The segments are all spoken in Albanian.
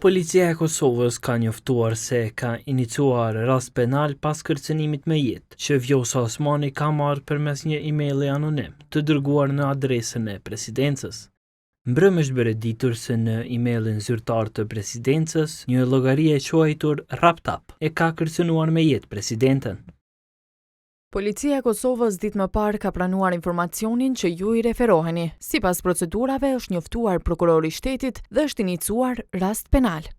Policia e Kosovës ka njoftuar se ka iniciuar rast penal pas kërcënimit me jetë që Vjosa Osmani ka marrë përmes një emaili anonim të dërguar në adresën e presidencës. Mbrëm është bërë ditur se në emailin zyrtar të presidencës, një llogari e quajtur RapTap e ka kërcënuar me jetë presidenten. Policia e Kosovës ditë më parë ka pranuar informacionin që ju i referoheni. Sipas procedurave është njoftuar prokurori i shtetit dhe është iniciuar rast penal.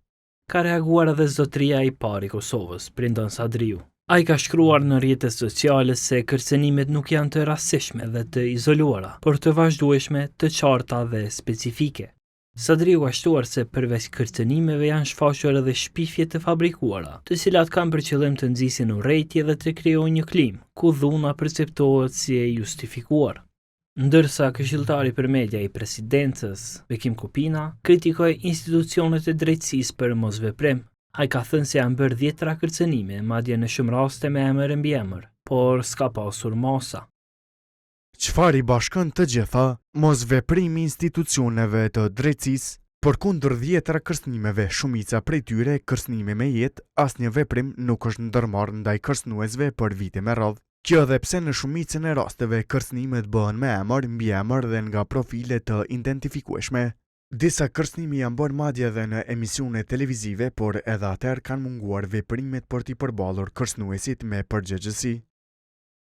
Ka reaguar edhe zotëria e parë i Kosovës, Prindan Sadriu. Ai ka shkruar në rrjetet sociale se kërcënimet nuk janë të rastësishme dhe të izoluara, por të vazhdueshme, të qarta dhe specifike. Sadriu ka shtuar se përveç kërcënimeve janë shfaqur edhe shpifje të fabrikuara, të cilat kanë për qëllim të nxisin urrejtje dhe të krijojnë një klimë ku dhuna perceptohet si e justifikuar. Ndërsa këshilltari për media i presidencës, Bekim Kupina, kritikoi institucionet e drejtësisë për mosveprim. Ai ka thënë se janë bërë 10 kërcënime, madje në shumë raste me emër e mbiemër, por s'ka pasur masa. Çfarë i bashkon të gjitha, mosveprimi i institucioneve të drejtësisë, përkundër 10 kërcënimeve, shumica prej tyre kërcënime me jetë, asnjë veprim nuk është ndërmarrë ndaj kërcënuesve për vite me radhë. Kjo edhe pse në shumicën e rasteve kërcënimet bëhen me emër, mbiemër dhe nga profile të identifikueshme. Disa kërcënime janë bërë madje edhe në emisione televizive, por edhe atëherë kanë munguar veprimet për t'i përballur kërcënuesit me përgjegjësi.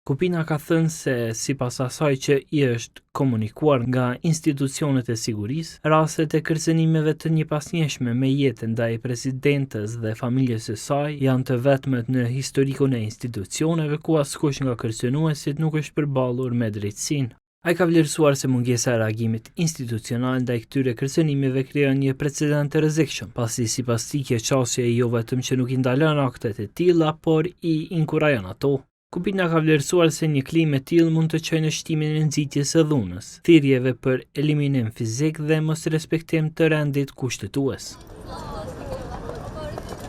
Kupina ka thënë se sipas asaj që i është komunikuar nga institucionet e sigurisë, rastet e kërcënimeve të njëpasnjeshme me jetë ndaj presidentes dhe familjes së saj janë të vetmet në historikun e institucioneve ku askush nga kërcënuesit nuk është përballur me drejtësinë. Ai ka vlerësuar se mungesa e reagimit institucional ndaj këtyre kërcënimeve krijon një precedent të rrezikshëm, pasi sipas tij kjo çështje jo vetëm që nuk i ndalon aktet e tilla, por i inkurajon ato. Kupina ka vlerësuar se një klimë e tillë mund të çojë në shtimin e nxitjes së dhunës, thirrjeve për eliminim fizik dhe mosrespektim të rendit kushtetues.